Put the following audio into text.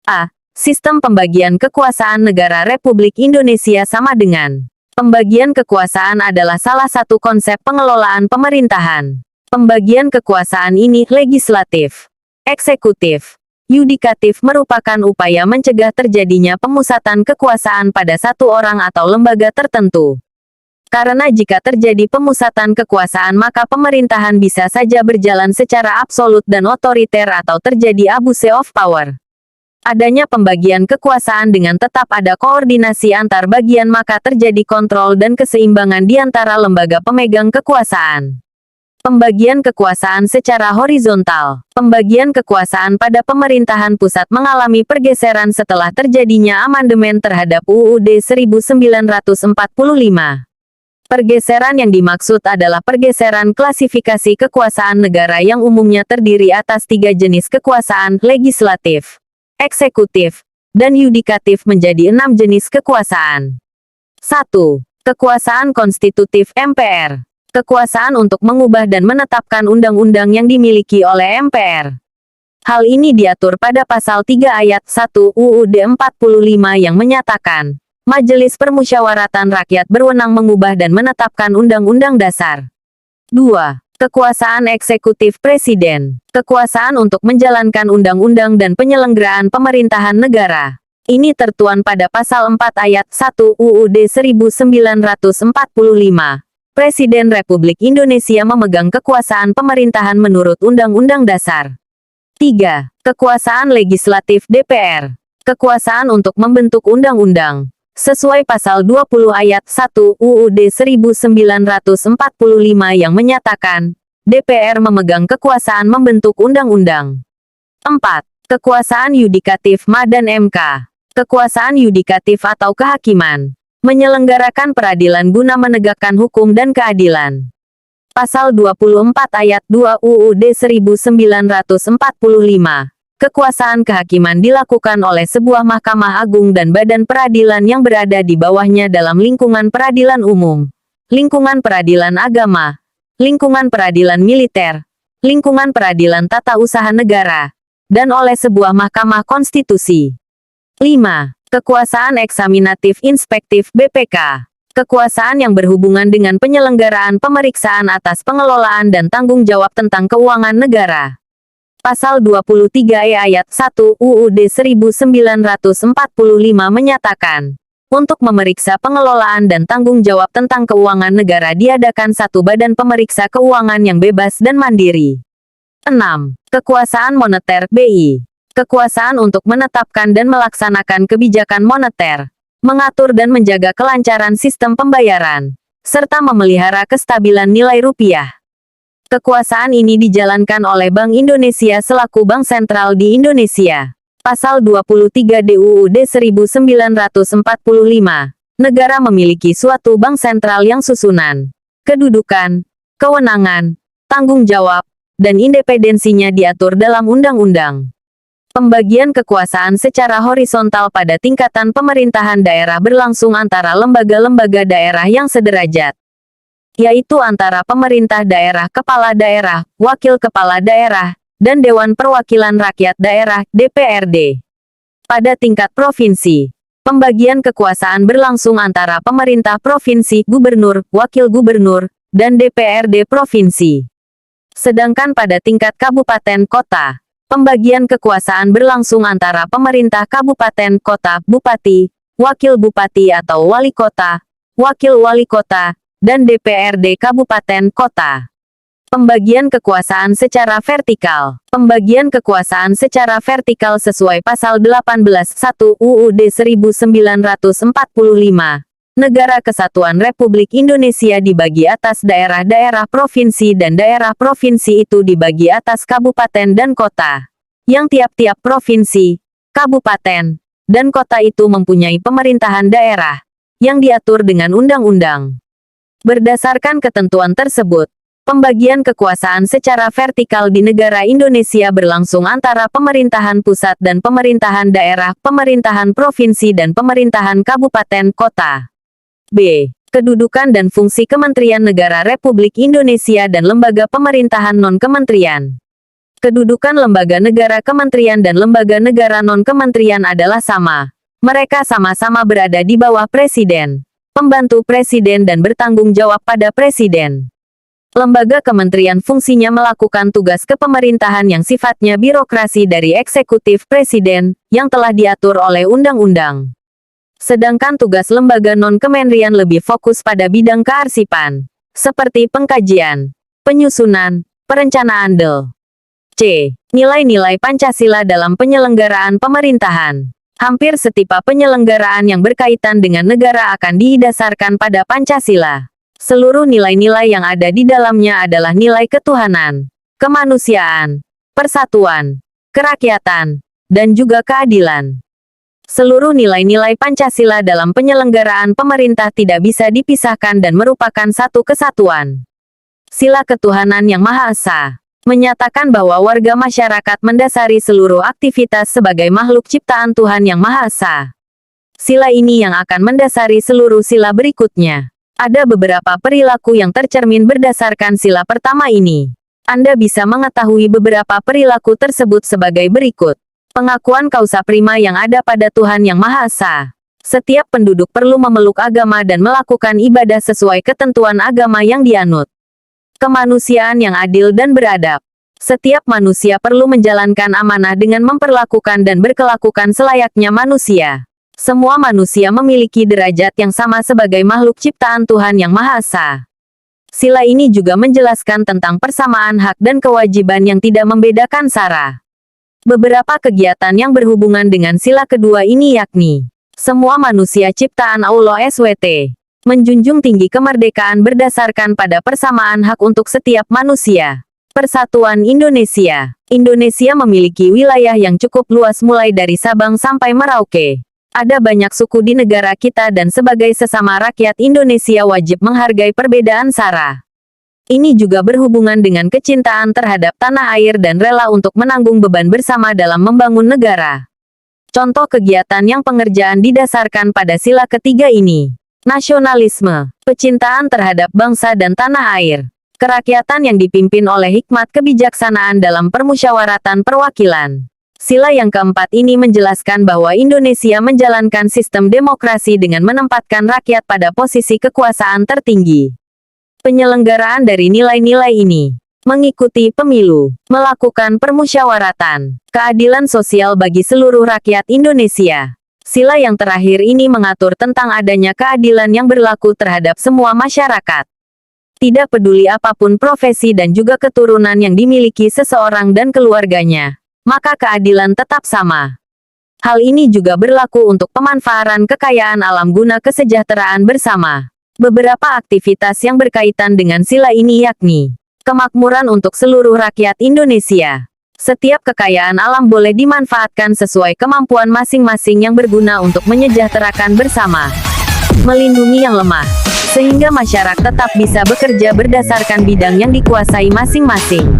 A. Sistem pembagian kekuasaan negara Republik Indonesia sama dengan. Pembagian kekuasaan adalah salah satu konsep pengelolaan pemerintahan. Pembagian kekuasaan ini legislatif, eksekutif, yudikatif merupakan upaya mencegah terjadinya pemusatan kekuasaan pada satu orang atau lembaga tertentu. Karena jika terjadi pemusatan kekuasaan maka pemerintahan bisa saja berjalan secara absolut dan otoriter atau terjadi abuse of power. Adanya pembagian kekuasaan dengan tetap ada koordinasi antar bagian maka terjadi kontrol dan keseimbangan di antara lembaga pemegang kekuasaan. Pembagian kekuasaan secara horizontal. Pembagian kekuasaan pada pemerintahan pusat mengalami pergeseran setelah terjadinya amandemen terhadap UUD 1945. Pergeseran yang dimaksud adalah pergeseran klasifikasi kekuasaan negara yang umumnya terdiri atas 3 jenis kekuasaan, legislatif, eksekutif, dan yudikatif menjadi 6 jenis kekuasaan. 1. Kekuasaan konstitutif MPR. Kekuasaan untuk mengubah dan menetapkan undang-undang yang dimiliki oleh MPR. Hal ini diatur pada pasal 3 ayat 1 UUD 45 yang menyatakan, Majelis Permusyawaratan Rakyat berwenang mengubah dan menetapkan undang-undang dasar. 2. Kekuasaan eksekutif Presiden. Kekuasaan untuk menjalankan undang-undang dan penyelenggaraan pemerintahan negara. Ini tertuang pada pasal 4 ayat 1 UUD 1945. Presiden Republik Indonesia memegang kekuasaan pemerintahan menurut Undang-Undang Dasar. 3. Kekuasaan legislatif DPR. Kekuasaan untuk membentuk undang-undang. Sesuai pasal 20 ayat 1 UUD 1945 yang menyatakan, DPR memegang kekuasaan membentuk undang-undang. 4. Kekuasaan yudikatif MA dan MK. Kekuasaan yudikatif atau kehakiman. Menyelenggarakan peradilan guna menegakkan hukum dan keadilan. Pasal 24 ayat 2 UUD 1945. Kekuasaan kehakiman dilakukan oleh sebuah Mahkamah Agung dan badan peradilan yang berada di bawahnya dalam lingkungan peradilan umum, lingkungan peradilan agama, lingkungan peradilan militer, lingkungan peradilan tata usaha negara, dan oleh sebuah Mahkamah Konstitusi. 5. Kekuasaan eksaminatif inspektif BPK. Kekuasaan yang berhubungan dengan penyelenggaraan pemeriksaan atas pengelolaan dan tanggung jawab tentang keuangan negara. Pasal 23E ayat 1 UUD 1945 menyatakan, untuk memeriksa pengelolaan dan tanggung jawab tentang keuangan negara diadakan satu badan pemeriksa keuangan yang bebas dan mandiri. 6. Kekuasaan moneter BI. Kekuasaan untuk menetapkan dan melaksanakan kebijakan moneter, mengatur dan menjaga kelancaran sistem pembayaran, serta memelihara kestabilan nilai rupiah. Kekuasaan ini dijalankan oleh Bank Indonesia selaku Bank Sentral di Indonesia. Pasal 23 DUUD 1945. Negara memiliki suatu bank sentral yang susunan, kedudukan, kewenangan, tanggung jawab, dan independensinya diatur dalam undang-undang. Pembagian kekuasaan secara horizontal pada tingkatan pemerintahan daerah berlangsung antara lembaga-lembaga daerah yang sederajat, yaitu antara pemerintah daerah, kepala daerah, wakil kepala daerah, dan Dewan Perwakilan Rakyat Daerah (DPRD). Pada tingkat provinsi, pembagian kekuasaan berlangsung antara pemerintah provinsi, gubernur, wakil gubernur, dan DPRD provinsi. Sedangkan pada tingkat kabupaten kota, pembagian kekuasaan berlangsung antara pemerintah kabupaten kota, bupati, wakil bupati atau wali kota, wakil wali kota, dan DPRD kabupaten kota. Pembagian kekuasaan secara vertikal. Pembagian kekuasaan secara vertikal sesuai pasal 18.1 UUD 1945. Negara Kesatuan Republik Indonesia dibagi atas daerah-daerah provinsi dan daerah provinsi itu dibagi atas kabupaten dan kota. Yang tiap-tiap provinsi, kabupaten, dan kota itu mempunyai pemerintahan daerah yang diatur dengan undang-undang. Berdasarkan ketentuan tersebut, pembagian kekuasaan secara vertikal di negara Indonesia berlangsung antara pemerintahan pusat dan pemerintahan daerah, pemerintahan provinsi dan pemerintahan kabupaten kota. B. Kedudukan dan fungsi Kementerian Negara Republik Indonesia dan lembaga pemerintahan non-kementerian. Kedudukan lembaga negara kementerian dan lembaga negara non-kementerian adalah sama. Mereka sama-sama berada di bawah presiden, pembantu presiden dan bertanggung jawab pada presiden. Lembaga kementerian fungsinya melakukan tugas kepemerintahan yang sifatnya birokrasi dari eksekutif presiden, yang telah diatur oleh undang-undang. Sedangkan tugas lembaga non-kementerian lebih fokus pada bidang kearsipan, seperti pengkajian, penyusunan, perencanaan C. Nilai-nilai Pancasila dalam penyelenggaraan pemerintahan. Hampir setiap penyelenggaraan yang berkaitan dengan negara akan didasarkan pada Pancasila. Seluruh nilai-nilai yang ada di dalamnya adalah nilai ketuhanan, kemanusiaan, persatuan, kerakyatan, dan juga keadilan. Seluruh nilai-nilai Pancasila dalam penyelenggaraan pemerintah tidak bisa dipisahkan dan merupakan satu kesatuan. Sila Ketuhanan Yang Maha Esa menyatakan bahwa warga masyarakat mendasari seluruh aktivitas sebagai makhluk ciptaan Tuhan Yang Maha Esa. Sila ini yang akan mendasari seluruh sila berikutnya. Ada beberapa perilaku yang tercermin berdasarkan sila pertama ini. Anda bisa mengetahui beberapa perilaku tersebut sebagai berikut. Pengakuan kausa prima yang ada pada Tuhan Yang Maha Esa. Setiap penduduk perlu memeluk agama dan melakukan ibadah sesuai ketentuan agama yang dianut. Kemanusiaan yang adil dan beradab. Setiap manusia perlu menjalankan amanah dengan memperlakukan dan berkelakukan selayaknya manusia. Semua manusia memiliki derajat yang sama sebagai makhluk ciptaan Tuhan Yang Maha Esa. Sila ini juga menjelaskan tentang persamaan hak dan kewajiban yang tidak membedakan sara. Beberapa kegiatan yang berhubungan dengan sila kedua ini yakni semua manusia ciptaan Allah SWT. Menjunjung tinggi kemerdekaan berdasarkan pada persamaan hak untuk setiap manusia. Persatuan Indonesia. Indonesia memiliki wilayah yang cukup luas mulai dari Sabang sampai Merauke. Ada banyak suku di negara kita dan sebagai sesama rakyat Indonesia wajib menghargai perbedaan sara. Ini juga berhubungan dengan kecintaan terhadap tanah air dan rela untuk menanggung beban bersama dalam membangun negara. Contoh kegiatan yang pengerjaan didasarkan pada sila ketiga ini. Nasionalisme, kecintaan terhadap bangsa dan tanah air, kerakyatan yang dipimpin oleh hikmat kebijaksanaan dalam permusyawaratan perwakilan. Sila yang keempat ini menjelaskan bahwa Indonesia menjalankan sistem demokrasi dengan menempatkan rakyat pada posisi kekuasaan tertinggi. Penyelenggaraan dari nilai-nilai ini mengikuti pemilu, melakukan permusyawaratan, keadilan sosial bagi seluruh rakyat Indonesia. Sila yang terakhir ini mengatur tentang adanya keadilan yang berlaku terhadap semua masyarakat. Tidak peduli apapun profesi dan juga keturunan yang dimiliki seseorang dan keluarganya, maka keadilan tetap sama. Hal ini juga berlaku untuk pemanfaatan kekayaan alam guna kesejahteraan bersama. Beberapa aktivitas yang berkaitan dengan sila ini yakni kemakmuran untuk seluruh rakyat Indonesia. Setiap kekayaan alam boleh dimanfaatkan sesuai kemampuan masing-masing yang berguna untuk menyejahterakan bersama. Melindungi yang lemah, sehingga masyarakat tetap bisa bekerja berdasarkan bidang yang dikuasai masing-masing.